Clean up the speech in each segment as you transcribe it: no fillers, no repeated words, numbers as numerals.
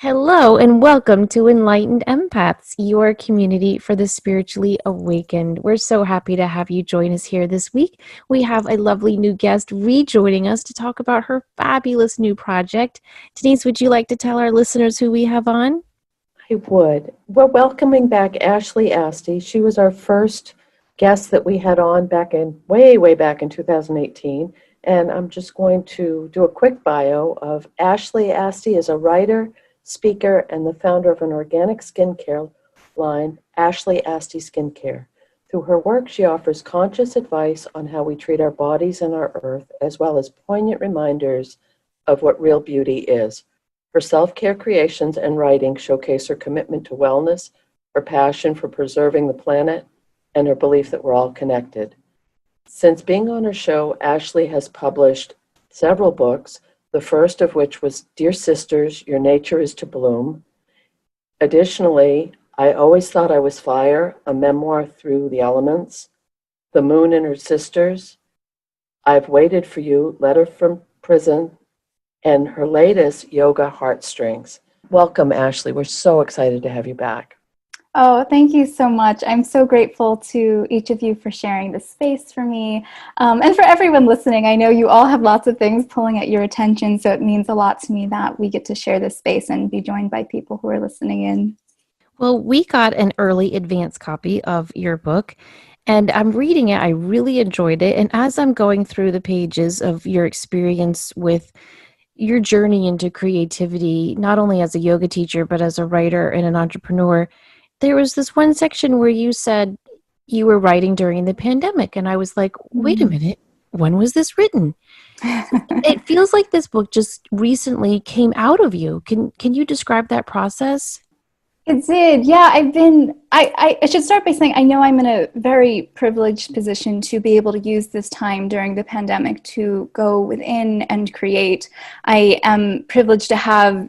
Hello and welcome to Enlightened Empaths, your community for the spiritually awakened. We're so happy to have you join us here this week. We have a lovely new guest rejoining us to talk about her fabulous new project. Denise, would you like to tell our listeners who we have on? I would. We're welcoming back Ashley Asti. She was our first guest that we had on back in way back in 2018. And I'm just going to do a quick bio of Ashley Asti is a writer, speaker, and the founder of an organic skincare line, Ashley Asti Skincare. Through her work, she offers conscious advice on how we treat our bodies and our earth, as well as poignant reminders of what real beauty is. Her self-care creations and writing showcase her commitment to wellness, her passion for preserving the planet, and her belief that we're all connected. Since being on her show, Ashley has published several books, the first of which was Dear Sisters, Your Nature is to Bloom. Additionally, I Always Thought I Was Fire, a memoir through the elements, The Moon and Her Sisters, I've Waited for You, Letter from Prison, and her latest, Yoga Heartstrings. Welcome, Ashley. We're so excited to have you back. Oh, thank you so much. I'm so grateful to each of you for sharing this space for me. And for everyone listening, I know you all have lots of things pulling at your attention, so it means a lot to me that we get to share this space and be joined by people who are listening in. Well, we got an early advance copy of your book, and I'm reading it. I really enjoyed it. And as I'm going through the pages of your experience with your journey into creativity, not only as a yoga teacher, but as a writer and an entrepreneur, there was this one section where you said you were writing during the pandemic. And I was like, wait a minute, when was this written? It feels like this book just recently came out of you. Can you describe that process? It did. Yeah, I should start by saying I know I'm in a very privileged position to be able to use this time during the pandemic to go within and create. I am privileged to have,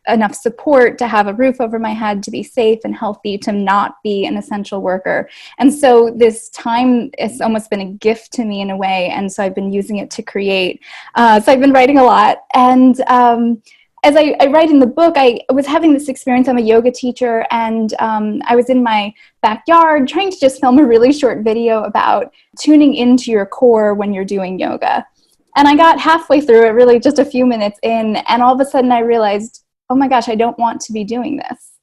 enough support, to have a roof over my head, to be safe and healthy, to not be an essential worker. And so this time has almost been a gift to me in a way. And so I've been using it to create. So I've been writing a lot. And as I write in the book, I was having this experience. I'm a yoga teacher, and I was in my backyard trying to just film a really short video about tuning into your core when you're doing yoga. And I got halfway through it, really just a few minutes in, and all of a sudden I realized, oh my gosh, I don't want to be doing this.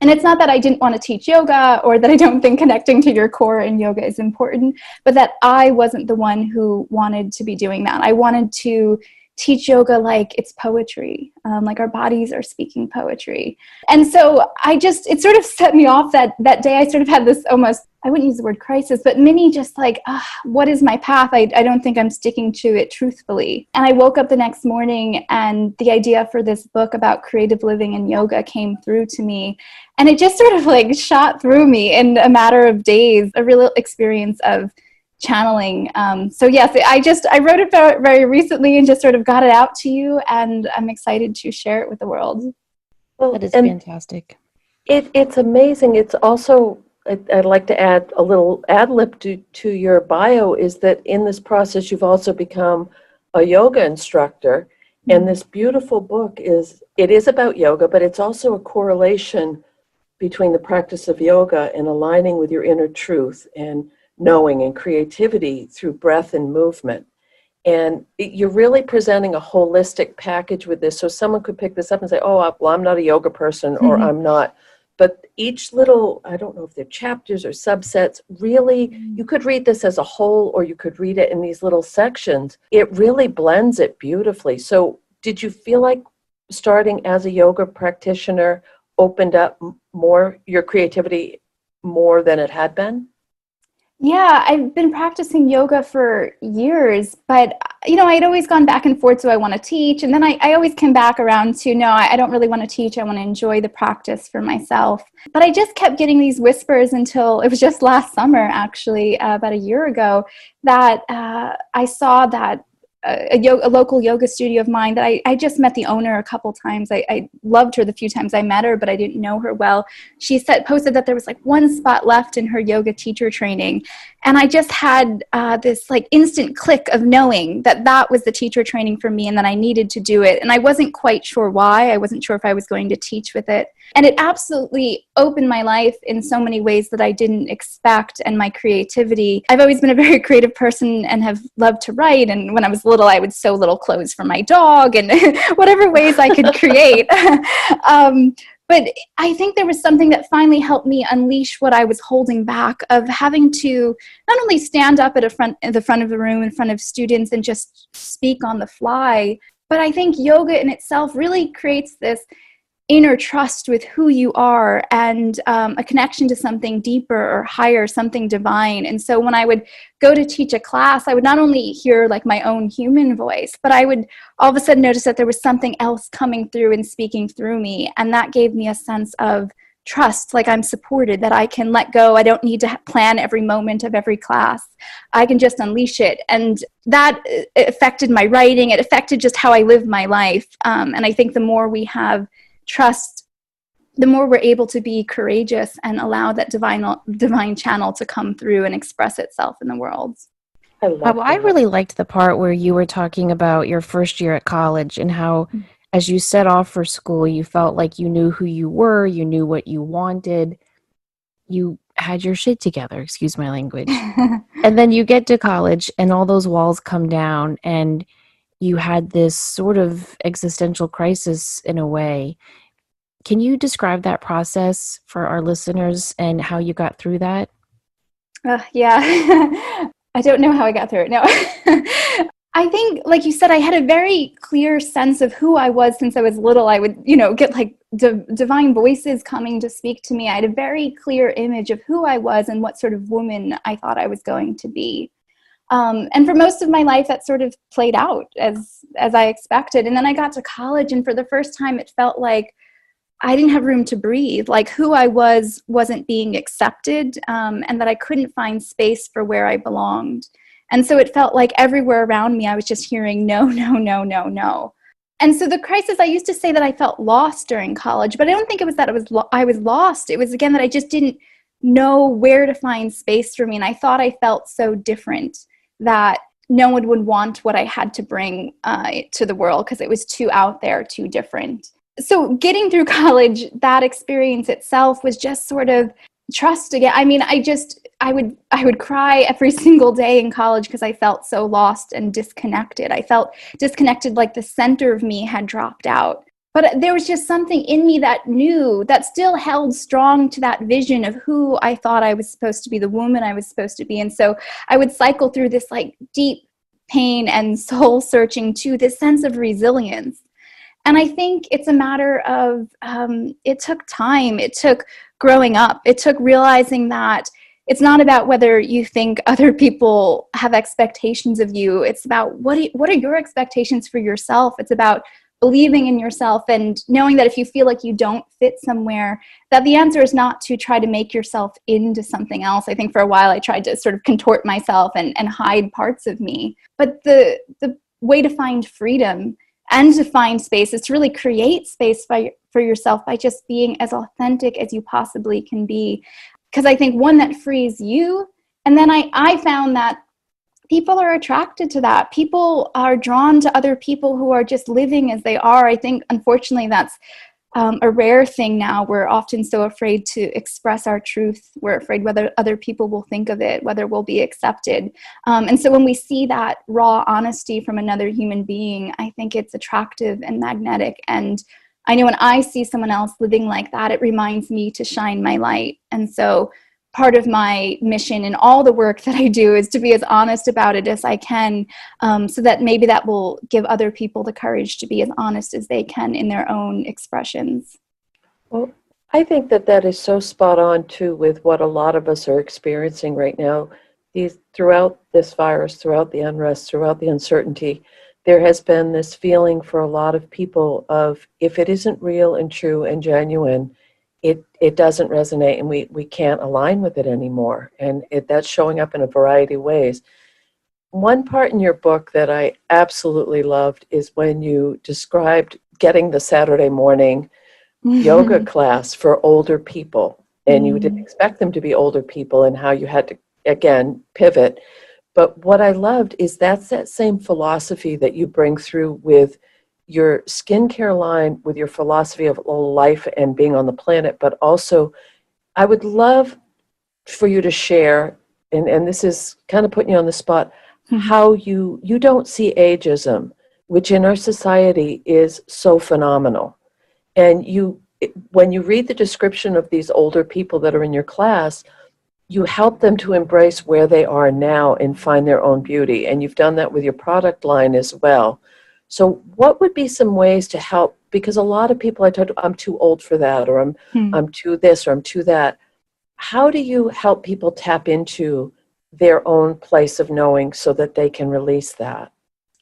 And it's not that I didn't want to teach yoga or that I don't think connecting to your core in yoga is important, but that I wasn't the one who wanted to be doing that. I wanted to teach yoga like it's poetry, like our bodies are speaking poetry. And so it sort of set me off that day. I sort of had this almost, I wouldn't use the word crisis, but mini just like, what is my path? I don't think I'm sticking to it truthfully. And I woke up the next morning and the idea for this book about creative living and yoga came through to me. And it just sort of like shot through me in a matter of days, a real experience of channeling. So yes, I wrote it very recently and just sort of got it out to you, and I'm excited to share it with the world. Well, that is fantastic. It's amazing. It's also, I'd like to add a little ad lib to your bio, is that in this process you've also become a yoga instructor. Mm-hmm. And this beautiful book is about yoga, but it's also a correlation between the practice of yoga and aligning with your inner truth and knowing and creativity through breath and movement. And you're really presenting a holistic package with this. So someone could pick this up and say, oh, well, I'm not a yoga person, or I'm not. But each little, I don't know if they're chapters or subsets, really, you could read this as a whole, or you could read it in these little sections. It really blends it beautifully. So did you feel like starting as a yoga practitioner opened up more your creativity more than it had been? Yeah, I've been practicing yoga for years, but I'd always gone back and forth. Do I want to teach? And then I always came back around to, no, I don't really want to teach. I want to enjoy the practice for myself. But I just kept getting these whispers until it was just last summer, actually, about a year ago, that I saw that a local yoga studio of mine that I just met the owner a couple times. I loved her the few times I met her, but I didn't know her well. She posted that there was like one spot left in her yoga teacher training. And I just had this like instant click of knowing that that was the teacher training for me and that I needed to do it. And I wasn't quite sure why. I wasn't sure if I was going to teach with it. And it absolutely opened my life in so many ways that I didn't expect, and my creativity. I've always been a very creative person and have loved to write. And when I was little, I would sew little clothes for my dog and whatever ways I could create. But I think there was something that finally helped me unleash what I was holding back, of having to not only stand up at the front of the room in front of students and just speak on the fly, but I think yoga in itself really creates this inner trust with who you are, and a connection to something deeper or higher, something divine. And so when I would go to teach a class, I would not only hear like my own human voice, but I would all of a sudden notice that there was something else coming through and speaking through me. And that gave me a sense of trust, like I'm supported, that I can let go. I don't need to plan every moment of every class. I can just unleash it. And that affected my writing. It affected just how I live my life. And I think the more we have trust, the more we're able to be courageous and allow that divine channel to come through and express itself in the world. I really liked the part where you were talking about your first year at college and how, as you set off for school, you felt like you knew who you were, you knew what you wanted, you had your shit together, excuse my language. And then you get to college and all those walls come down and you had this sort of existential crisis in a way. Can you describe that process for our listeners and how you got through that? Yeah, I don't know how I got through it. No, I think, like you said, I had a very clear sense of who I was since I was little. I would, get like divine voices coming to speak to me. I had a very clear image of who I was and what sort of woman I thought I was going to be. And for most of my life, that sort of played out as I expected. And then I got to college, and for the first time, it felt like I didn't have room to breathe, like who I wasn't being accepted, and that I couldn't find space for where I belonged. And so it felt like everywhere around me, I was just hearing no, no, no, no, no. And so the crisis, I used to say that I felt lost during college, but I don't think it was that I was lost. It was, again, that I just didn't know where to find space for me. And I thought I felt so different that no one would want what I had to bring to the world because it was too out there, too different. So getting through college, that experience itself was just sort of trust again. I mean, I would cry every single day in college because I felt so lost and disconnected. I felt disconnected, like the center of me had dropped out. But there was just something in me that knew, that still held strong to that vision of who I thought I was supposed to be, the woman I was supposed to be. And so I would cycle through this like deep pain and soul searching to this sense of resilience. And I think it's a matter of, it took time. It took growing up. It took realizing that it's not about whether you think other people have expectations of you. It's about what are your expectations for yourself? It's about believing in yourself and knowing that if you feel like you don't fit somewhere, that the answer is not to try to make yourself into something else. I think for a while I tried to sort of contort myself and hide parts of me. But the way to find freedom and to find space is to really create space for yourself by just being as authentic as you possibly can be. Because I think, one, that frees you. And then I found that people are attracted to that. People are drawn to other people who are just living as they are. I think, unfortunately, that's a rare thing now. We're often so afraid to express our truth. We're afraid whether other people will think of it, whether we'll be accepted. And so when we see that raw honesty from another human being, I think it's attractive and magnetic. And I know when I see someone else living like that, it reminds me to shine my light. And so part of my mission in all the work that I do is to be as honest about it as I can, so that maybe that will give other people the courage to be as honest as they can in their own expressions. Well, I think that is so spot on, too, with what a lot of us are experiencing right now. Throughout this virus, throughout the unrest, throughout the uncertainty, there has been this feeling for a lot of people of, if it isn't real and true and genuine, it doesn't resonate, and we can't align with it anymore. And that's showing up in a variety of ways. one part in your book that I absolutely loved is when you described getting the Saturday morning yoga class for older people. And you didn't expect them to be older people, and how you had to, again, pivot. But what I loved is that's that same philosophy that you bring through with your skincare line, with your philosophy of life and being on the planet. But also, I would love for you to share, and this is kind of putting you on the spot, how you don't see ageism, which in our society is so phenomenal. And when you read the description of these older people that are in your class, you help them to embrace where they are now and find their own beauty. And you've done that with your product line as well. So what would be some ways to help? Because a lot of people I talk to, I'm too old for that, or I'm too this, or I'm too that. How do you help people tap into their own place of knowing so that they can release that?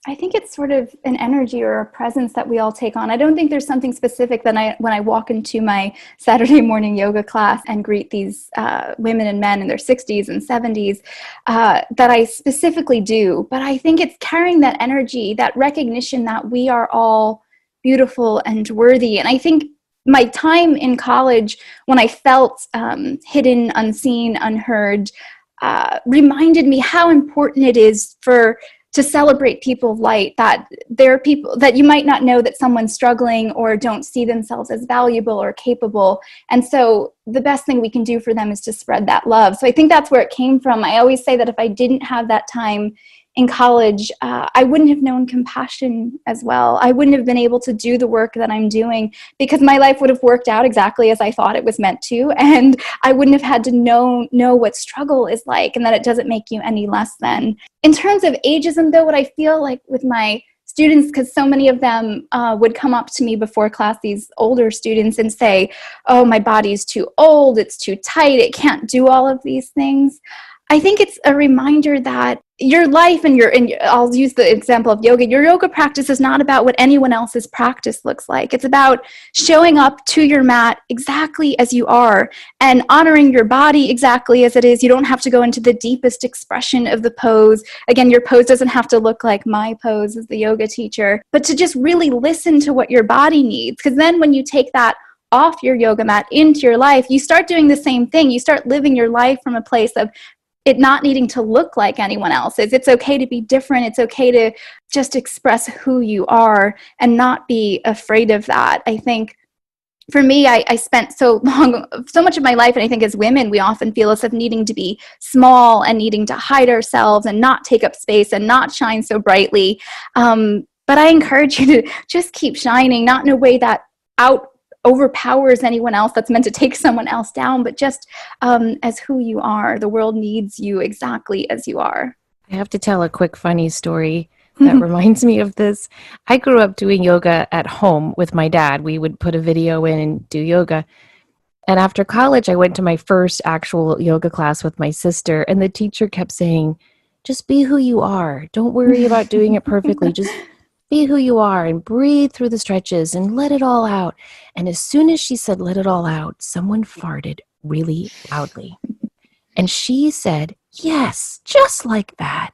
I think it's sort of an energy or a presence that we all take on. I don't think there's something specific that when I walk into my Saturday morning yoga class and greet these women and men in their 60s and 70s that I specifically do. But I think it's carrying that energy, that recognition that we are all beautiful and worthy. And I think my time in college, when I felt hidden, unseen, unheard, reminded me how important it is to celebrate people of light, that there are people that you might not know that someone's struggling or don't see themselves as valuable or capable. And so the best thing we can do for them is to spread that love. So I think that's where it came from. I always say that if I didn't have that time in college, I wouldn't have known compassion as well. I wouldn't have been able to do the work that I'm doing because my life would have worked out exactly as I thought it was meant to. And I wouldn't have had to know what struggle is like, and that it doesn't make you any less than. In terms of ageism, though, what I feel like with my students, because so many of them would come up to me before class, these older students, and say, oh, my body's too old, it's too tight, it can't do all of these things. I think it's a reminder that your life and I'll use the example of yoga. Your yoga practice is not about what anyone else's practice looks like. It's about showing up to your mat exactly as you are and honoring your body exactly as it is. You don't have to go into the deepest expression of the pose. Again, your pose doesn't have to look like my pose as the yoga teacher, but to just really listen to what your body needs. Because then when you take that off your yoga mat into your life, you start doing the same thing. You start living your life from a place of it not needing to look like anyone else's. It's okay to be different. It's okay to just express who you are and not be afraid of that. I think for me, I spent so much of my life, and I think as women, we often feel as if needing to be small and needing to hide ourselves and not take up space and not shine so brightly. But I encourage you to just keep shining, not in a way that overpowers anyone else that's meant to take someone else down, but just as who you are. The world needs you exactly as you are. I have to tell a quick funny story that reminds me of this. I grew up doing yoga at home with my dad. We would put a video in and do yoga. And after college, I went to my first actual yoga class with my sister, and the teacher kept saying, just be who you are. Don't worry about doing it perfectly. Just be who you are and breathe through the stretches and let it all out. And as soon as she said, let it all out, someone farted really loudly. And she said, yes, just like that.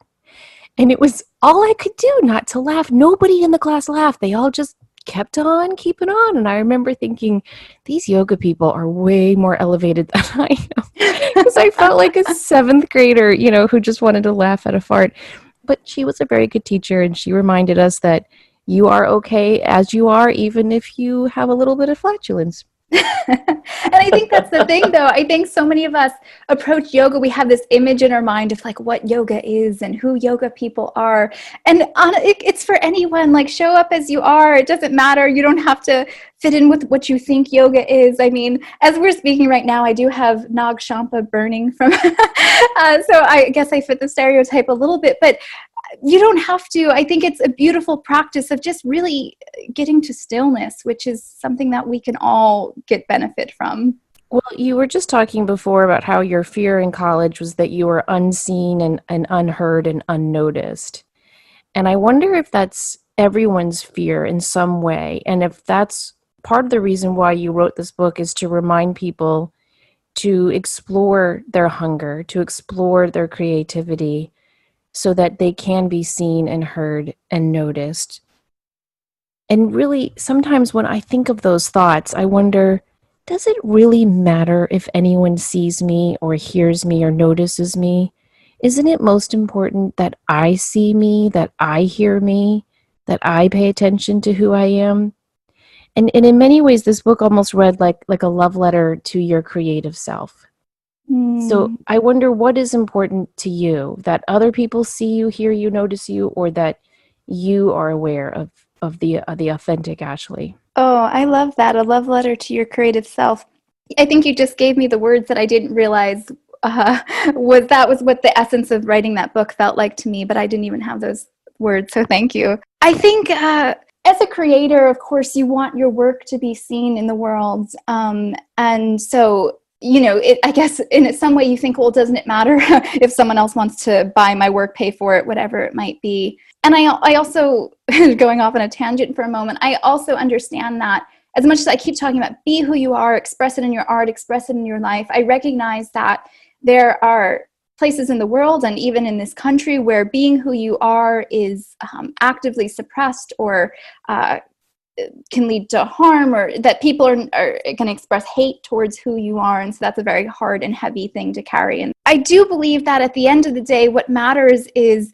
And it was all I could do not to laugh. Nobody in the class laughed. They all just kept on keeping on. And I remember thinking, these yoga people are way more elevated than I am. Because I felt like a seventh grader, who just wanted to laugh at a fart. But she was a very good teacher, and she reminded us that you are okay as you are, even if you have a little bit of flatulence. And I think that's the thing, though. I think so many of us approach yoga, we have this image in our mind of like what yoga is and who yoga people are. And it's for anyone. Like, show up as you are. It doesn't matter. You don't have to fit in with what you think yoga is. I mean, as we're speaking right now, I do have Nag Shampa burning from, so I guess I fit the stereotype a little bit, but you don't have to. I think it's a beautiful practice of just really getting to stillness, which is something that we can all get benefit from. Well, you were just talking before about how your fear in college was that you were unseen and unheard and unnoticed. And I wonder if that's everyone's fear in some way. And if that's part of the reason why you wrote this book, is to remind people to explore their hunger, to explore their creativity, so that they can be seen and heard and noticed. And really, sometimes when I think of those thoughts, I wonder, does it really matter if anyone sees me or hears me or notices me? Isn't it most important that I see me, that I hear me, that I pay attention to who I am? And in many ways, this book almost read like a love letter to your creative self. So Mm. I wonder, what is important to you, that other people see you, hear you, notice you, or that you are aware of the authentic Ashley? Oh, I love that. A love letter to your creative self. I think you just gave me the words that I didn't realize uh, was what the essence of writing that book felt like to me, but I didn't even have those words, so thank you. I think as a creator, of course, you want your work to be seen in the world. And so, I guess in some way you think, well, doesn't it matter if someone else wants to buy my work, pay for it, whatever it might be? And I also, going off on a tangent for a moment, I also understand that as much as I keep talking about be who you are, express it in your art, express it in your life, I recognize that there are places in the world and even in this country where being who you are is actively suppressed or can lead to harm, or that people are going to express hate towards who you are. And so that's a very hard and heavy thing to carry. And I do believe that at the end of the day, what matters is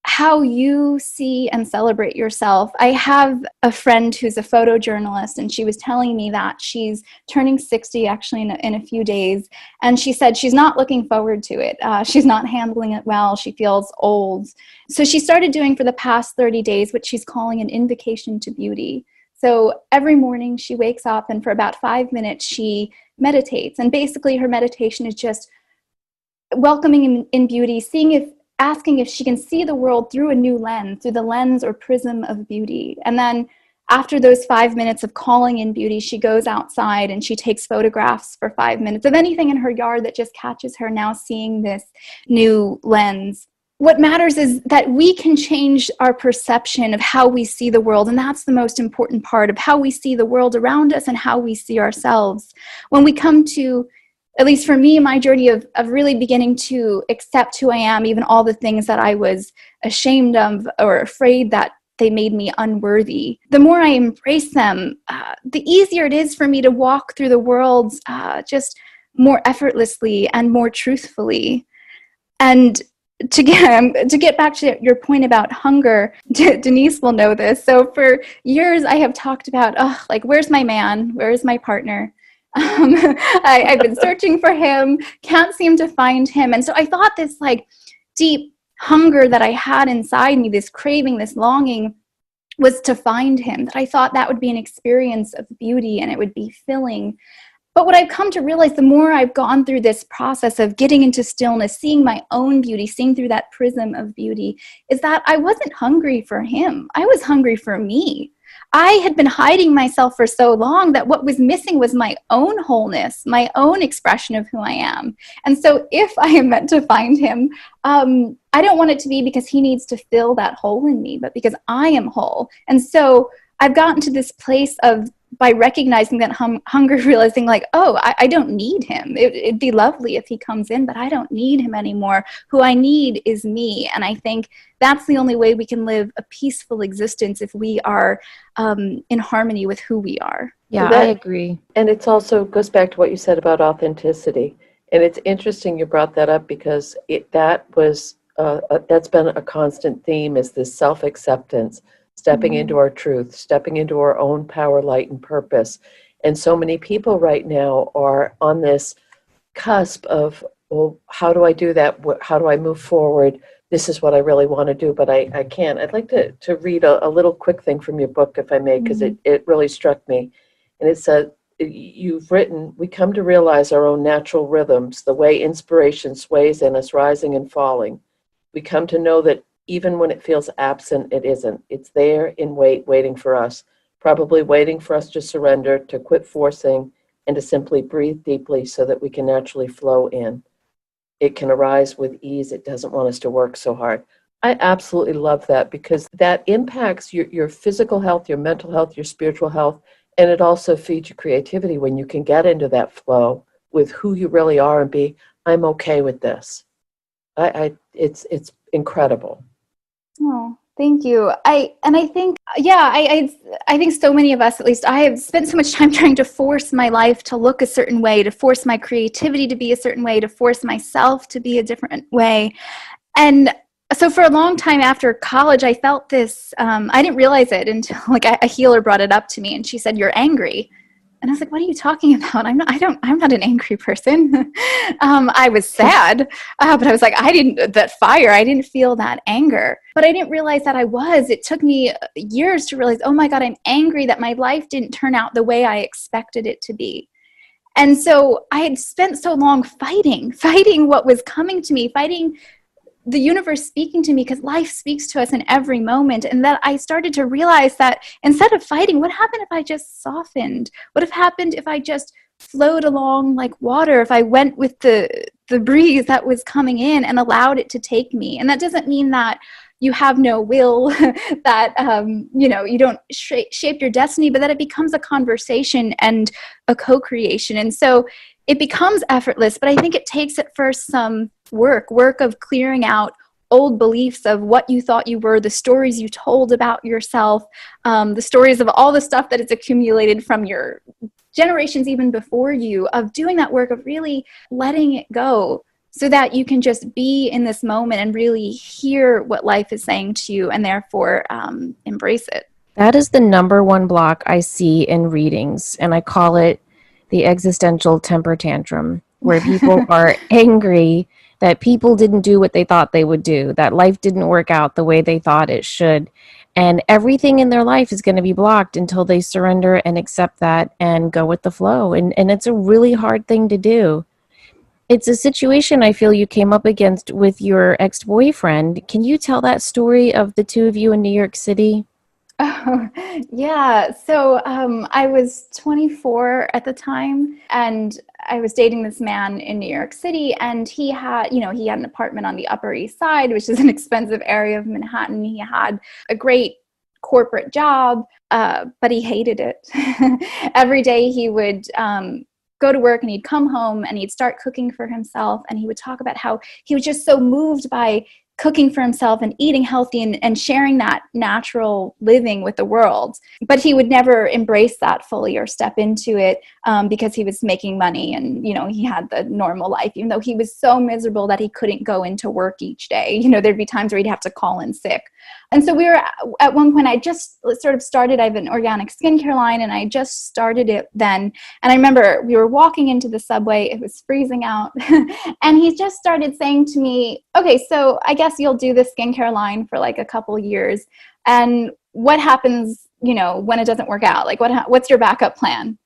how you see and celebrate yourself. I have a friend who's a photojournalist, and she was telling me that she's turning 60 actually in a few days. And she said she's not looking forward to it. She's not handling it well. She feels old. So she started doing for the past 30 days what she's calling an invocation to beauty. So every morning she wakes up, and for about 5 minutes she meditates. And basically her meditation is just welcoming in beauty, asking if she can see the world through a new lens, through the lens or prism of beauty. And then after those 5 minutes of calling in beauty, she goes outside and she takes photographs for 5 minutes of anything in her yard that just catches her now seeing this new lens. What matters is that we can change our perception of how we see the world, and that's the most important part of how we see the world around us and how we see ourselves. When we come to, at least for me, my journey of really beginning to accept who I am, even all the things that I was ashamed of or afraid that they made me unworthy, the more I embrace them, the easier it is for me to walk through the world just more effortlessly and more truthfully. And to get back to your point about hunger, Denise will know this. So for years I have talked about, like, where's my man? Where's my partner? I've been searching for him, can't seem to find him. And so I thought this like deep hunger that I had inside me, this craving, this longing, was to find him, that I thought that would be an experience of beauty and it would be filling. But what I've come to realize, the more I've gone through this process of getting into stillness, seeing my own beauty, seeing through that prism of beauty, is that I wasn't hungry for him. I was hungry for me. I had been hiding myself for so long that what was missing was my own wholeness, my own expression of who I am. And so if I am meant to find him, I don't want it to be because he needs to fill that hole in me, but because I am whole. And so I've gotten to this place of, by recognizing that hunger, realizing like, I don't need him. It'd be lovely if he comes in, but I don't need him anymore. Who I need is me. And I think that's the only way we can live a peaceful existence, if we are in harmony with who we are. Yeah, I agree. And it's also goes back to what you said about authenticity. And it's interesting you brought that up, because that's been a constant theme, is this self-acceptance. Stepping into our truth, stepping into our own power, light, and purpose. And so many people right now are on this cusp of, well, how do I do that? How do I move forward? This is what I really want to do, but I can't. I'd like to read a little quick thing from your book, if I may, because it really struck me. And it said, you've written, we come to realize our own natural rhythms, the way inspiration sways in us, rising and falling. We come to know that even when it feels absent, it isn't. It's there in waiting for us, probably waiting for us to surrender, to quit forcing, and to simply breathe deeply so that we can naturally flow in. It can arise with ease. It doesn't want us to work so hard. I absolutely love that, because that impacts your physical health, your mental health, your spiritual health, and it also feeds your creativity when you can get into that flow with who you really are and be, I'm okay with this. It incredible. Oh, thank you. I think, yeah, I think so many of us, at least I have spent so much time trying to force my life to look a certain way, to force my creativity to be a certain way, to force myself to be a different way. And so for a long time after college, I felt this, I didn't realize it until like a healer brought it up to me and she said, "You're angry." And I was like, "What are you talking about? I'm not an angry person." I was sad, but I was like, that fire, I didn't feel that anger, but I didn't realize that I was. It took me years to realize, oh my God, I'm angry that my life didn't turn out the way I expected it to be. And so I had spent so long fighting what was coming to me, fighting the universe speaking to me, because life speaks to us in every moment. And that I started to realize that instead of fighting, what happened if I just softened? What have happened if I just flowed along like water, if I went with the breeze that was coming in and allowed it to take me? And that doesn't mean that you have no will, that you don't shape your destiny, but that it becomes a conversation and a co-creation. And so it becomes effortless, but I think it takes at first some work of clearing out old beliefs of what you thought you were, the stories you told about yourself, the stories of all the stuff that is accumulated from your generations even before you, of doing that work of really letting it go so that you can just be in this moment and really hear what life is saying to you and therefore embrace it. That is the number one block I see in readings, and I call it the existential temper tantrum, where people are angry that people didn't do what they thought they would do, that life didn't work out the way they thought it should. And everything in their life is going to be blocked until they surrender and accept that and go with the flow. And it's a really hard thing to do. It's a situation I feel you came up against with your ex-boyfriend. Can you tell that story of the two of you in New York City? Oh, yeah. So I was 24 at the time, and I was dating this man in New York City, and he had an apartment on the Upper East Side, which is an expensive area of Manhattan. He had a great corporate job, but he hated it. Every day he would go to work and he'd come home and he'd start cooking for himself, and he would talk about how he was just so moved by cooking for himself and eating healthy and sharing that natural living with the world. But he would never embrace that fully or step into it because he was making money and, he had the normal life, even though he was so miserable that he couldn't go into work each day. There'd be times where he'd have to call in sick. And so we were at one point, I just sort of started, I have an organic skincare line and I just started it then. And I remember we were walking into the subway, it was freezing out. And he just started saying to me, "Okay, so I guess you'll do the skincare line for like a couple years. And what happens, when it doesn't work out? Like what's your backup plan?"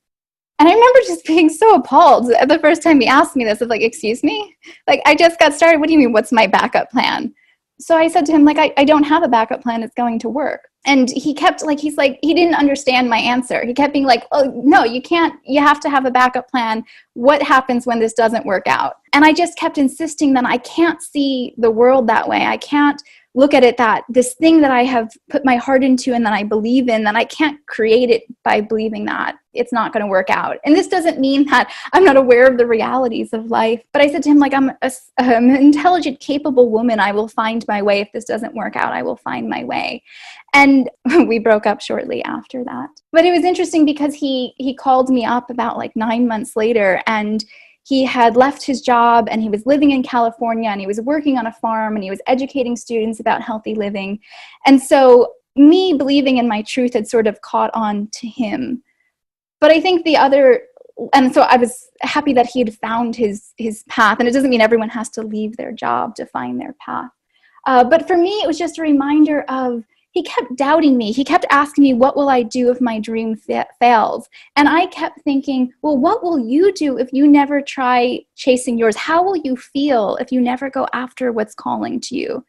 And I remember just being so appalled the first time he asked me this, of like, "Excuse me? Like, I just got started. What do you mean, what's my backup plan?" So I said to him, like, I don't have a backup plan. It's going to work. And he kept like, he didn't understand my answer. He kept being like, "Oh, no, you can't. You have to have a backup plan. What happens when this doesn't work out?" And I just kept insisting that I can't see the world that way. I can't look at it that this thing that I have put my heart into and that I believe in, that I can't create it by believing that it's not going to work out. And this doesn't mean that I'm not aware of the realities of life. But I said to him, like, I'm an intelligent, capable woman. I will find my way. If this doesn't work out, I will find my way. And we broke up shortly after that. But it was interesting because he called me up about like 9 months later, and he had left his job and he was living in California and he was working on a farm and he was educating students about healthy living. And so me believing in my truth had sort of caught on to him. But I think and so I was happy that he had found his path. And it doesn't mean everyone has to leave their job to find their path. But for me, it was just a reminder of, he kept doubting me. He kept asking me, what will I do if my dream fails? And I kept thinking, well, what will you do if you never try chasing yours? How will you feel if you never go after what's calling to you?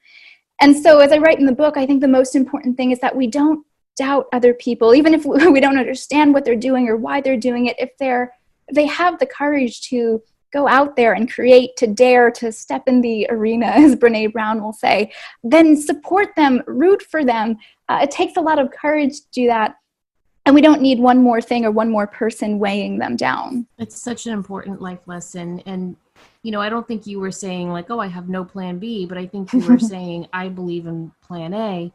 And so as I write in the book, I think the most important thing is that we don't doubt other people, even if we don't understand what they're doing or why they're doing it. If they have the courage to go out there and create, to dare to step in the arena, as Brene Brown will say, then support them, root for them. It takes a lot of courage to do that. And we don't need one more thing or one more person weighing them down. It's such an important life lesson. And I don't think you were saying like, oh, I have no plan B, but I think you were saying, I believe in plan A.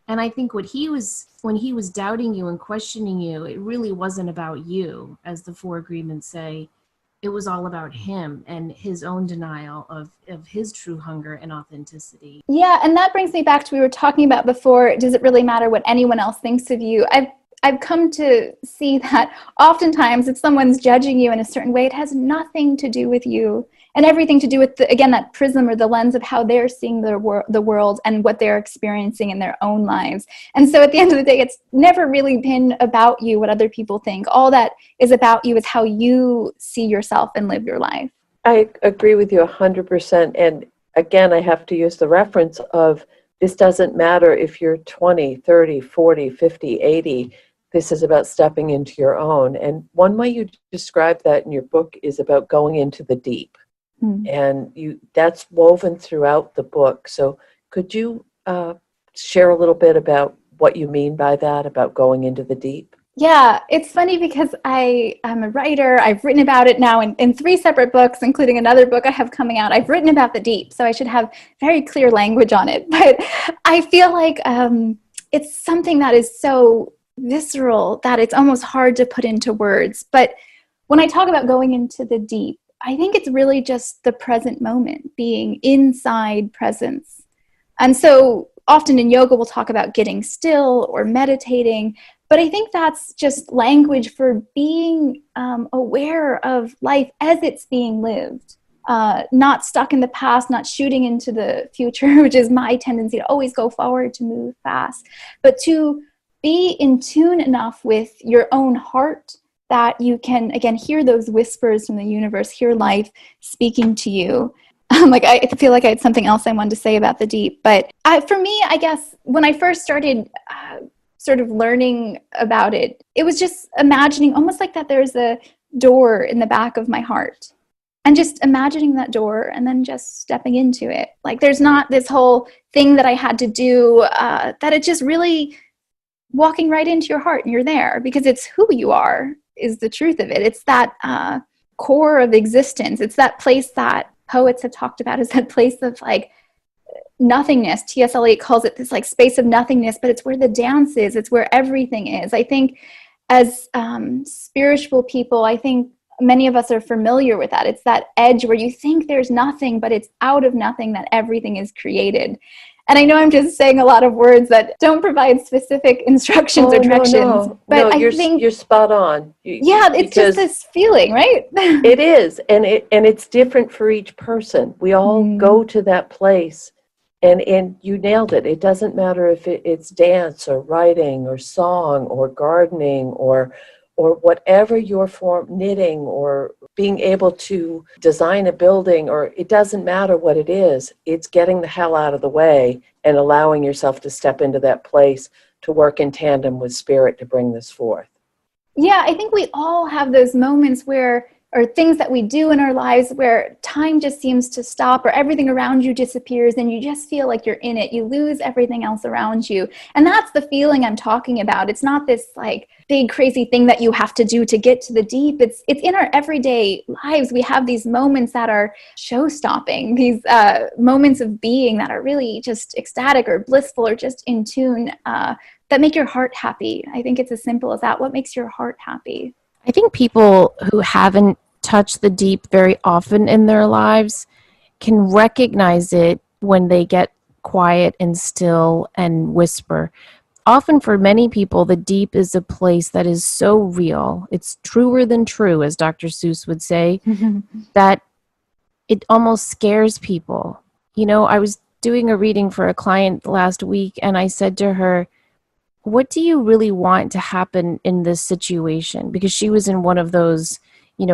And I think when he was doubting you and questioning you, it really wasn't about you, as the four agreements say. It was all about him and his own denial of his true hunger and authenticity. Yeah, and that brings me back to we were talking about before, does it really matter what anyone else thinks of you? I've come to see that oftentimes if someone's judging you in a certain way, it has nothing to do with you and everything to do with, again, that prism or the lens of how they're seeing the world and what they're experiencing in their own lives. And so at the end of the day, it's never really been about you, what other people think. All that is about you is how you see yourself and live your life. I agree with you 100%. And again, I have to use the reference of this doesn't matter if you're 20, 30, 40, 50, 80. This is about stepping into your own. And one way you describe that in your book is about going into the deep. And that's woven throughout the book. So could you share a little bit about what you mean by that, about going into the deep? Yeah, it's funny because I'm a writer. I've written about it now in 3 separate books, including another book I have coming out. I've written about the deep, so I should have very clear language on it. But I feel like it's something that is so visceral that it's almost hard to put into words. But when I talk about going into the deep, I think it's really just the present moment, being inside presence. And so often in yoga, we'll talk about getting still or meditating. But I think that's just language for being aware of life as it's being lived, not stuck in the past, not shooting into the future, which is my tendency to always go forward, to move fast, but to be in tune enough with your own heart that you can, again, hear those whispers from the universe, hear life speaking to you. I feel like I had something else I wanted to say about the deep. But for me, I guess, when I first started sort of learning about it, it was just imagining almost like that there's a door in the back of my heart. And just imagining that door and then just stepping into it. Like there's not this whole thing that I had to do, that it's just really walking right into your heart and you're there because it's who you are is the truth of it. It's that core of existence. It's that place that poets have talked about, is that place of like nothingness. T.S. Eliot calls it this like space of nothingness, but it's where the dance is. It's where everything is. I think as spiritual people, I think many of us are familiar with that. It's that edge where you think there's nothing, but it's out of nothing that everything is created. And I know I'm just saying a lot of words that don't provide specific instructions or directions. But I think you're spot on. It's just this feeling, right? It is, and it's different for each person. We all go to that place, and you nailed it. It doesn't matter if it's dance or writing or song or gardening or whatever your form, knitting or being able to design a building, or it doesn't matter what it is. It's getting the hell out of the way and allowing yourself to step into that place to work in tandem with spirit to bring this forth. Yeah, I think we all have those moments where, or things that we do in our lives where time just seems to stop or everything around you disappears and you just feel like you're in it. You lose everything else around you. And that's the feeling I'm talking about. It's not this like big crazy thing that you have to do to get to the deep. It's in our everyday lives. We have these moments that are show-stopping, these moments of being that are really just ecstatic or blissful or just in tune, that make your heart happy. I think it's as simple as that. What makes your heart happy? I think people who haven't touched the deep very often in their lives can recognize it when they get quiet and still and whisper. Often for many people, the deep is a place that is so real. It's truer than true, as Dr. Seuss would say, that it almost scares people. I was doing a reading for a client last week, and I said to her, what do you really want to happen in this situation? Because she was in one of those,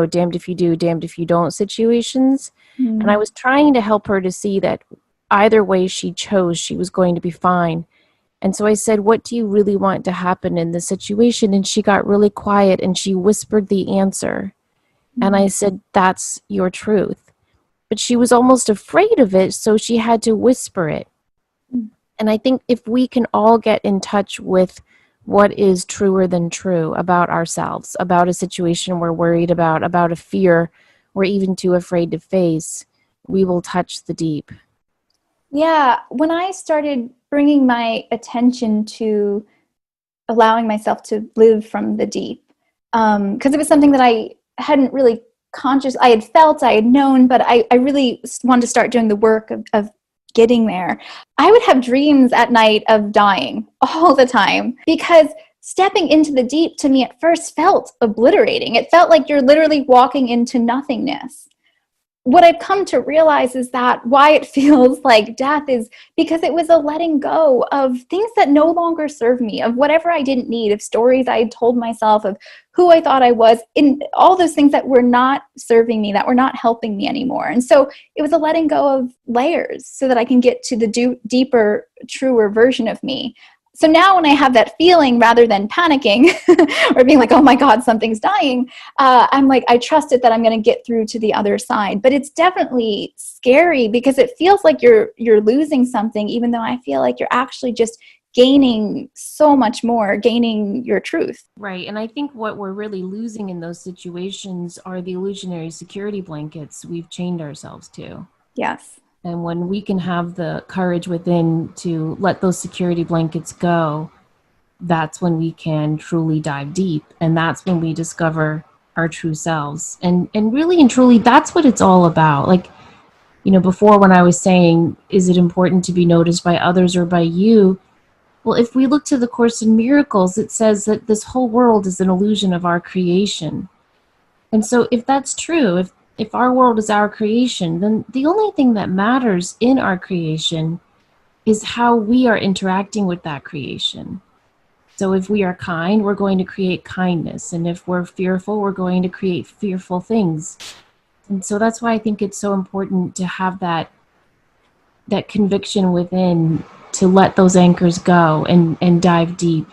damned if you do, damned if you don't situations. And I was trying to help her to see that either way she chose, she was going to be fine. And so I said, what do you really want to happen in this situation? And she got really quiet and she whispered the answer. And I said, that's your truth. But she was almost afraid of it, so she had to whisper it. And I think if we can all get in touch with what is truer than true about ourselves, about a situation we're worried about a fear we're even too afraid to face, we will touch the deep. Yeah, when I started bringing my attention to allowing myself to live from the deep, because it was something that I hadn't really I had felt, I had known, but I really wanted to start doing the work of getting there. I would have dreams at night of dying all the time, because stepping into the deep to me at first felt obliterating. It felt like you're literally walking into nothingness. What I've come to realize is that why it feels like death is because it was a letting go of things that no longer serve me, of whatever I didn't need, of stories I had told myself, of who I thought I was, in all those things that were not serving me, that were not helping me anymore. And so it was a letting go of layers so that I can get to the deeper, truer version of me. So now when I have that feeling, rather than panicking or being like, oh my God, something's dying, I'm like, I trust it that I'm going to get through to the other side. But it's definitely scary because it feels like you're losing something, even though I feel like you're actually just gaining so much more, gaining your truth. Right. And I think what we're really losing in those situations are the illusionary security blankets we've chained ourselves to. Yes. And when we can have the courage within to let those security blankets go, that's when we can truly dive deep. And that's when we discover our true selves. And really and truly, that's what it's all about. Like, before when I was saying, is it important to be noticed by others or by you? Well, if we look to the Course in Miracles, it says that this whole world is an illusion of our creation. And so if that's true, if our world is our creation, then the only thing that matters in our creation is how we are interacting with that creation. So if we are kind, we're going to create kindness. And if we're fearful, we're going to create fearful things. And so that's why I think it's so important to have that conviction within to let those anchors go and dive deep.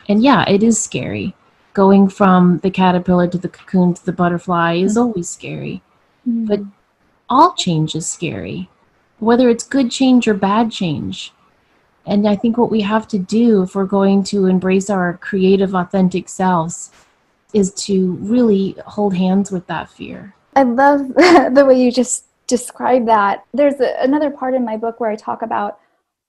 And yeah, it is scary. Going from the caterpillar to the cocoon to the butterfly is always scary. But all change is scary, whether it's good change or bad change. And I think what we have to do if we're going to embrace our creative, authentic selves is to really hold hands with that fear. I love the way you just described that. There's another part in my book where I talk about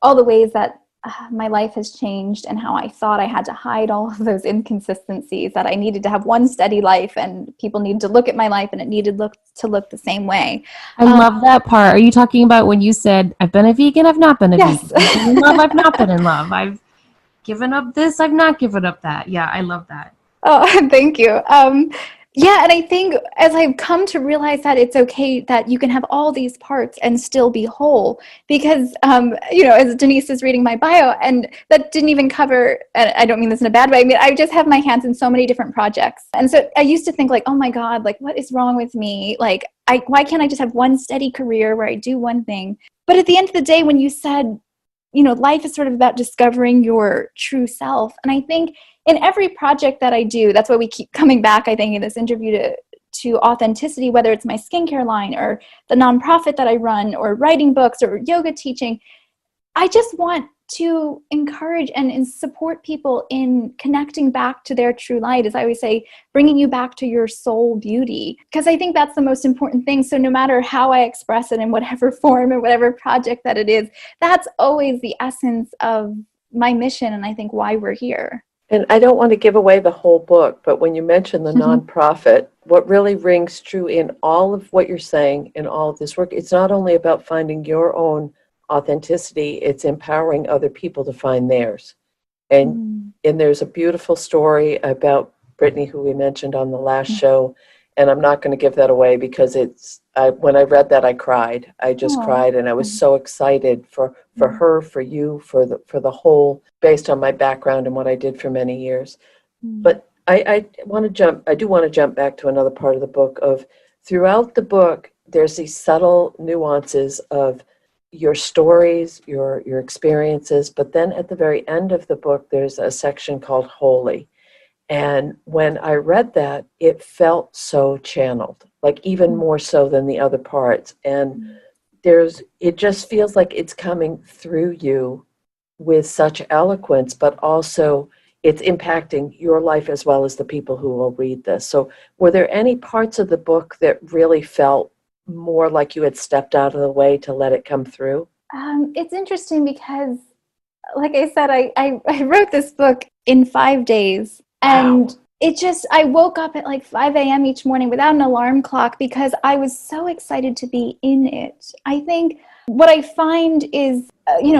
all the ways that my life has changed and how I thought I had to hide all of those inconsistencies, that I needed to have one steady life and people needed to look at my life and it needed to look the same way. I love that part. Are you talking about when you said, I've been a vegan, I've not been a Yes. vegan. I've been in love, I've not been in love. I've given up this, I've not given up that. Yeah, I love that. Oh, thank you. Yeah, and I think as I've come to realize that it's okay that you can have all these parts and still be whole, because, as Denise is reading my bio, and that didn't even cover, and I don't mean this in a bad way, I mean, I just have my hands in so many different projects. And so I used to think like, oh my God, like what is wrong with me? Like, why can't I just have one steady career where I do one thing? But at the end of the day, when you said, life is sort of about discovering your true self. And I think in every project that I do, that's why we keep coming back, I think, in this interview to authenticity, whether it's my skincare line or the nonprofit that I run or writing books or yoga teaching. I just want to encourage and support people in connecting back to their true light, as I always say, bringing you back to your soul beauty, because I think that's the most important thing. So no matter how I express it in whatever form or whatever project that it is, that's always the essence of my mission, and I think why we're here. And I don't want to give away the whole book, but when you mention the nonprofit, what really rings true in all of what you're saying in all of this work, it's not only about finding your own authenticity, it's empowering other people to find theirs. And there's a beautiful story about Brittany, who we mentioned on the last show, and I'm not going to give that away because when I read that, I cried. I just cried, and I was so excited for her, for you, for the whole, based on my background and what I did for many years. But I do want to jump back to another part of the book. Throughout the book, there's these subtle nuances of your stories, your experiences, but then at the very end of the book, there's a section called Holy. And when I read that, it felt so channeled, like even more so than the other parts. And it just feels like it's coming through you with such eloquence, but also it's impacting your life as well as the people who will read this. So were there any parts of the book that really felt more like you had stepped out of the way to let it come through? It's interesting because, like I said, I wrote this book in 5 days. And Wow. I woke up at like 5 a.m. each morning without an alarm clock because I was so excited to be in it. I think what I find is,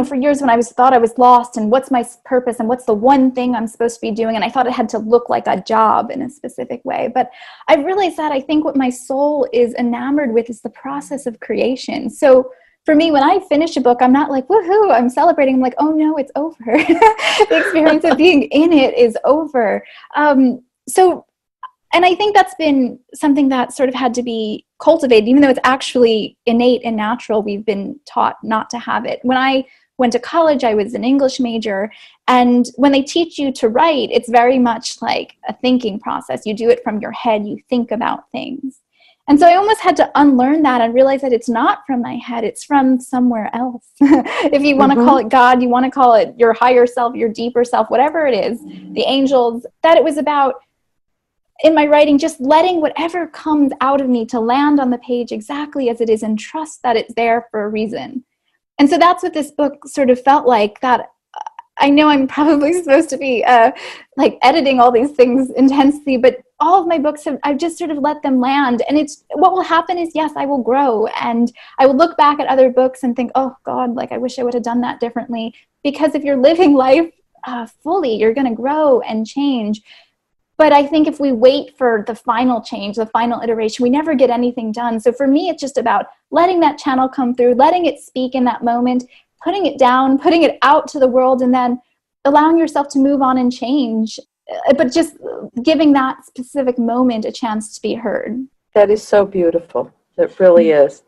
for years when thought I was lost and what's my purpose and what's the one thing I'm supposed to be doing, and I thought it had to look like a job in a specific way. But I realized that I think what my soul is enamored with is the process of creation. So for me, when I finish a book, I'm not like, woohoo, I'm celebrating. I'm like, oh no, it's over. The experience of being in it is over. And I think that's been something that sort of had to be cultivated, even though it's actually innate and natural. We've been taught not to have it. When I went to college, I was an English major. And when they teach you to write, it's very much like a thinking process. You do it from your head. You think about things. And so I almost had to unlearn that and realize that it's not from my head, it's from somewhere else. If you want to call it God, you want to call it your higher self, your deeper self, whatever it is, the angels, that it was about, in my writing, just letting whatever comes out of me to land on the page exactly as it is and trust that it's there for a reason. And so that's what this book sort of felt like, that I know I'm probably supposed to be like editing all these things intensely, but all of my books I've just sort of let them land. And what will happen is, yes, I will grow, and I will look back at other books and think, oh God, like I wish I would have done that differently. Because if you're living life fully, you're going to grow and change. But I think if we wait for the final change, the final iteration, we never get anything done. So for me, it's just about letting that channel come through, letting it speak in that moment, putting it down, putting it out to the world, and then allowing yourself to move on and change, but just giving that specific moment a chance to be heard. That is so beautiful. It really is.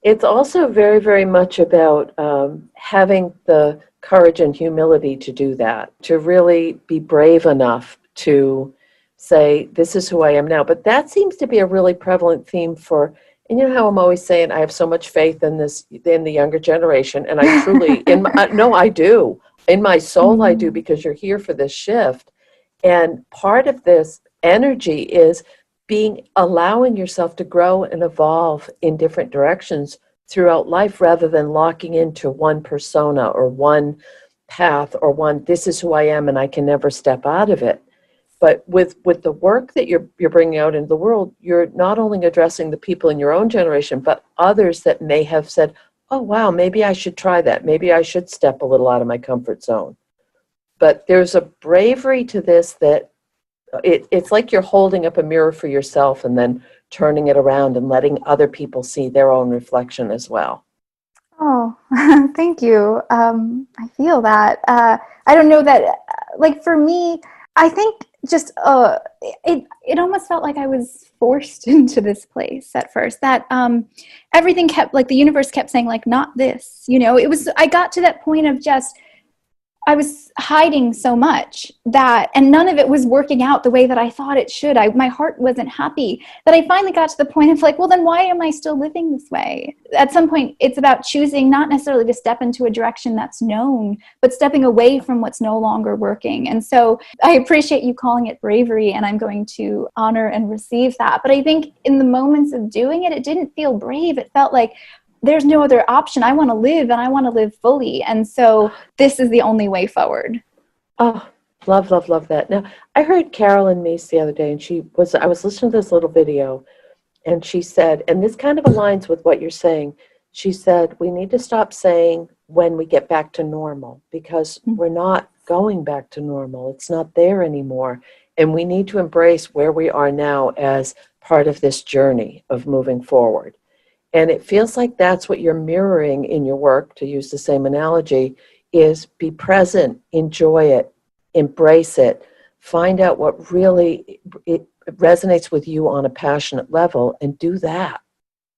It's also very, very much about having the courage and humility to do that, to really be brave enough to say, this is who I am now. But that seems to be a really prevalent theme for, and you know how I'm always saying I have so much faith in the younger generation, and I truly, no, I do. In my soul, I do, because you're here for this shift. And part of this energy is allowing yourself to grow and evolve in different directions throughout life, rather than locking into one persona or one path or this is who I am and I can never step out of it. But with the work that you're bringing out into the world, you're not only addressing the people in your own generation, but others that may have said, oh, wow, maybe I should try that. Maybe I should step a little out of my comfort zone. But there's a bravery to this that it's like you're holding up a mirror for yourself and then turning it around and letting other people see their own reflection as well. Oh, thank you. I feel that. I don't know that, like for me, I think just it almost felt like I was forced into this place at first, that everything kept, like the universe kept saying, like, not this, I got to that point of just, I was hiding so much and none of it was working out the way that I thought it should. My heart wasn't happy, that I finally got to the point of like, well, then why am I still living this way? At some point, it's about choosing not necessarily to step into a direction that's known, but stepping away from what's no longer working. And so I appreciate you calling it bravery, and I'm going to honor and receive that. But I think in the moments of doing it, it didn't feel brave. It felt like, there's no other option. I want to live, and I want to live fully. And so this is the only way forward. Oh, love, love, love that. Now, I heard Carolyn Meese the other day, and I was listening to this little video, and she said, and this kind of aligns with what you're saying. She said, we need to stop saying when we get back to normal, because we're not going back to normal. It's not there anymore. And we need to embrace where we are now as part of this journey of moving forward. And it feels like that's what you're mirroring in your work, to use the same analogy, is be present, enjoy it, embrace it, find out what really it resonates with you on a passionate level, and do that.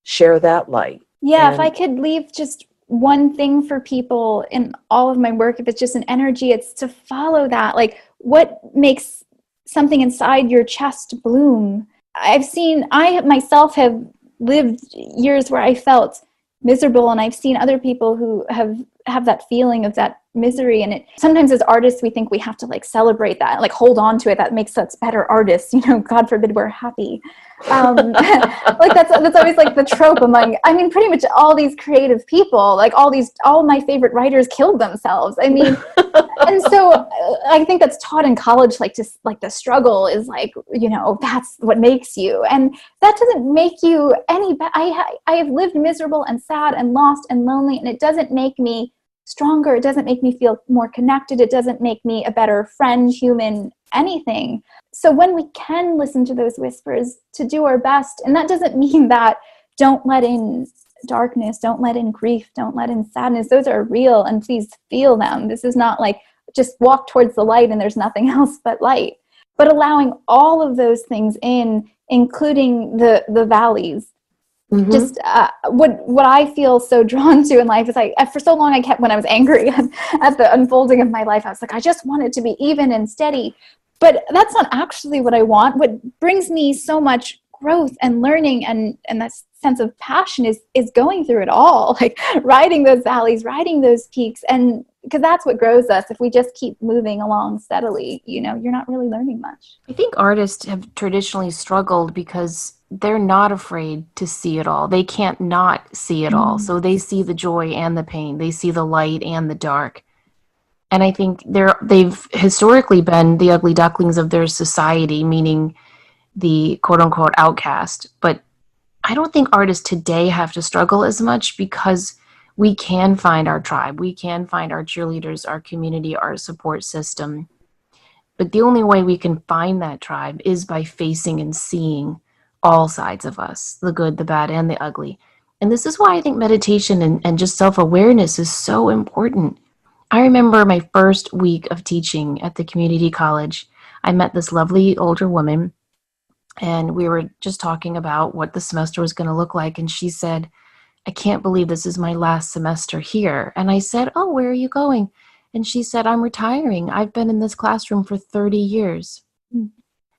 Share that light. Yeah, if I could leave just one thing for people in all of my work, if it's just an energy, it's to follow that. Like, what makes something inside your chest bloom? I myself have lived years where I felt miserable, and I've seen other people who have that feeling of that misery. And sometimes as artists, we think we have to like celebrate that, like hold on to it. That makes us better artists. God forbid we're happy. Like that's always like the trope among, I mean, pretty much all these creative people, like all my favorite writers killed themselves. I mean, and so I think that's taught in college, like just like the struggle is like, that's what makes you. And that doesn't make you any better. I have lived miserable and sad and lost and lonely, and it doesn't make me stronger. It doesn't make me feel more connected. It doesn't make me a better friend, human, anything. So when we can listen to those whispers, to do our best, and that doesn't mean that don't let in darkness, don't let in grief, don't let in sadness. Those are real, and please feel them. This is not like just walk towards the light and there's nothing else but light. But allowing all of those things in, including the valleys. Mm-hmm. Just what I feel so drawn to in life is for so long when I was angry at the unfolding of my life, I was like, I just want it to be even and steady. But that's not actually what I want. What brings me so much growth and learning and that sense of passion is going through it all, like riding those valleys, riding those peaks. And because that's what grows us. If we just keep moving along steadily, you're not really learning much. I think artists have traditionally struggled because they're not afraid to see it all. They can't not see it all. So they see the joy and the pain. They see the light and the dark. And I think they've historically been the ugly ducklings of their society, meaning the quote-unquote outcast. But I don't think artists today have to struggle as much because we can find our tribe. We can find our cheerleaders, our community, our support system. But the only way we can find that tribe is by facing and seeing all sides of us, the good, the bad, and the ugly. And this is why I think meditation and just self-awareness is so important. I remember my first week of teaching at the community college. I met this lovely older woman, and we were just talking about what the semester was going to look like. And she said, I can't believe this is my last semester here. And I said, oh, where are you going? And she said, I'm retiring. I've been in this classroom for 30 years.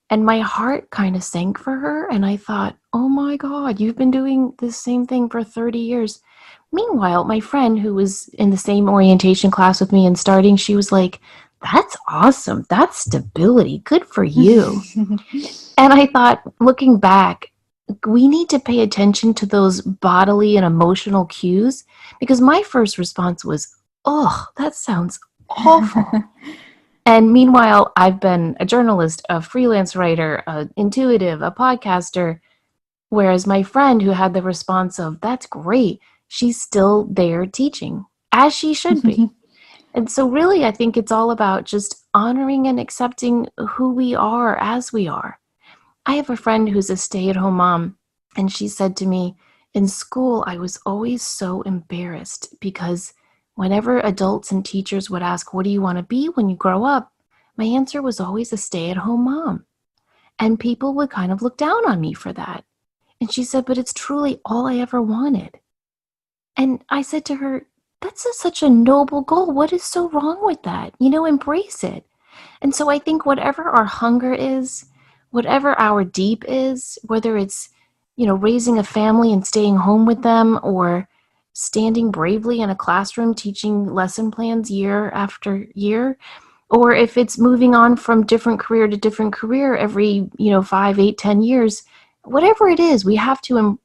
And my heart kind of sank for her. And I thought, oh my God, you've been doing this same thing for 30 years. Meanwhile, my friend who was in the same orientation class with me and starting, she was like, that's awesome. That's stability. Good for you. And I thought, looking back, we need to pay attention to those bodily and emotional cues, because my first response was, oh, that sounds awful. And meanwhile, I've been a journalist, a freelance writer, an intuitive, a podcaster, whereas my friend who had the response of, that's great, she's still there teaching, as she should be. And so really, I think it's all about just honoring and accepting who we are as we are. I have a friend who's a stay-at-home mom, and she said to me, in school, I was always so embarrassed because whenever adults and teachers would ask, what do you want to be when you grow up? My answer was always a stay-at-home mom. And people would kind of look down on me for that. And she said, but it's truly all I ever wanted. And I said to her, that's such a noble goal. What is so wrong with that? Embrace it. And so I think whatever our hunger is, whatever our deep is, whether it's, raising a family and staying home with them, or standing bravely in a classroom teaching lesson plans year after year, or if it's moving on from different career to different career every 5, 8, 10 years, whatever it is, we have to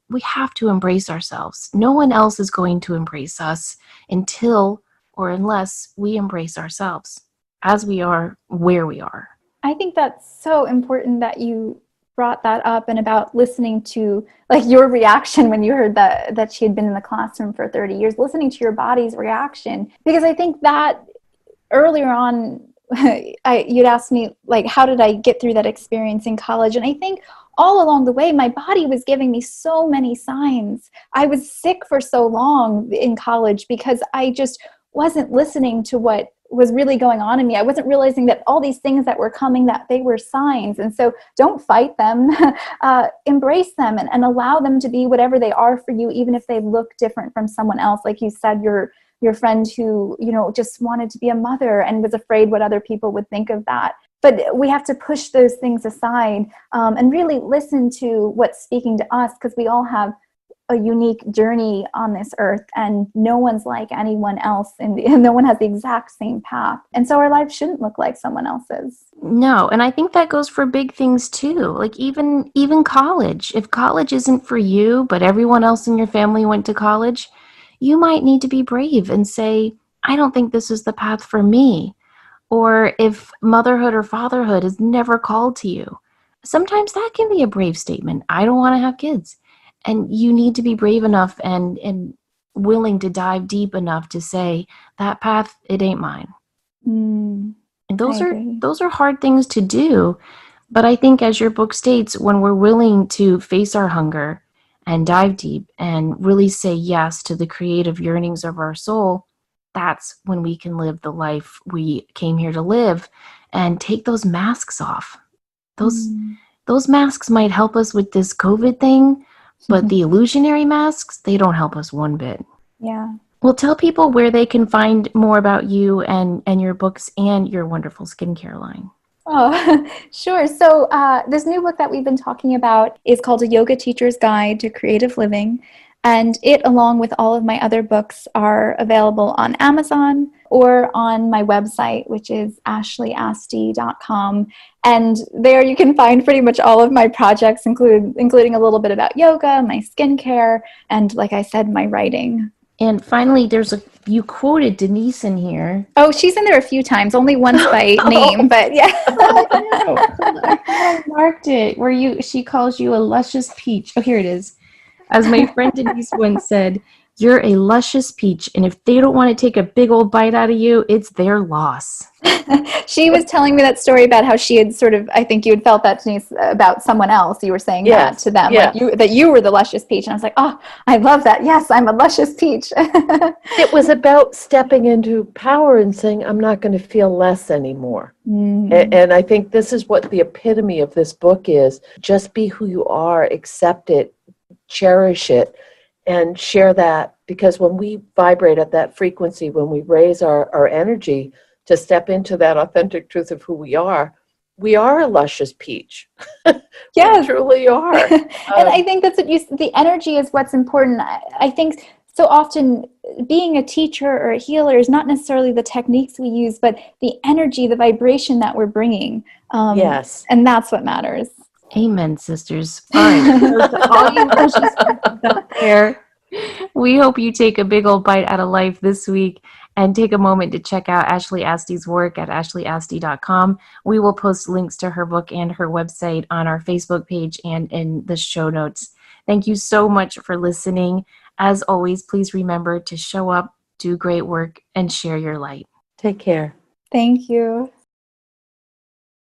embrace ourselves. No one else is going to embrace us until or unless we embrace ourselves as we are, where we are. I think that's so important that you brought that up, and about listening to like your reaction when you heard that she had been in the classroom for 30 years, listening to your body's reaction. Because I think that earlier on, you'd asked me, like, how did I get through that experience in college? And I think all along the way, my body was giving me so many signs. I was sick for so long in college because I just wasn't listening to what was really going on in me. I wasn't realizing that all these things that were coming, that they were signs. And so don't fight them, embrace them and allow them to be whatever they are for you, even if they look different from someone else. Like you said, your friend who, just wanted to be a mother and was afraid what other people would think of that. But we have to push those things aside and really listen to what's speaking to us, because we all have a unique journey on this earth, and no one's like anyone else, and no one has the exact same path. And so our lives shouldn't look like someone else's. No, and I think that goes for big things too. Like even college. If college isn't for you, but everyone else in your family went to college, you might need to be brave and say, I don't think this is the path for me. Or if motherhood or fatherhood is never called to you, sometimes that can be a brave statement. I don't want to have kids. And you need to be brave enough and willing to dive deep enough to say, that path, it ain't mine. Mm, And I agree. those are hard things to do. But I think, as your book states, when we're willing to face our hunger and dive deep and really say yes to the creative yearnings of our soul, that's when we can live the life we came here to live and take those masks off. Those masks might help us with this COVID thing, but the illusionary masks, they don't help us one bit. Yeah. Well, tell people where they can find more about you and your books and your wonderful skincare line. Oh, sure. So this new book that we've been talking about is called A Yoga Teacher's Guide to Creative Living. And it, along with all of my other books, are available on Amazon or on my website, which is ashleyasti.com. And there you can find pretty much all of my projects, including a little bit about yoga, my skincare, and, like I said, my writing. And finally, you quoted Denise in here. Oh, she's in there a few times, only once by name, but yeah. I marked it where she calls you a luscious peach. Oh, here it is. As my friend Denise once said, you're a luscious peach, and if they don't want to take a big old bite out of you, it's their loss. She was telling me that story about how she had sort of, I think you had felt that, Denise, about someone else. You were saying that to them, like that you were the luscious peach. And I was like, oh, I love that. Yes, I'm a luscious peach. It was about stepping into power and saying, I'm not going to feel less anymore. And I think this is what the epitome of this book is. Just be who you are, accept it, cherish it, and share that. Because when we vibrate at that frequency, when we raise our energy to step into that authentic truth of who we are a luscious peach. Yeah, we truly are. And I think that's the energy is what's important. I think so often being a teacher or a healer is not necessarily the techniques we use, but the energy, the vibration that we're bringing. Yes. And that's what matters. Amen, sisters. All right. So to all you luscious out there, we hope you take a big old bite out of life this week and take a moment to check out Ashley Asti's work at ashleyasti.com. We will post links to her book and her website on our Facebook page and in the show notes. Thank you so much for listening. As always, please remember to show up, do great work, and share your light. Take care. Thank you.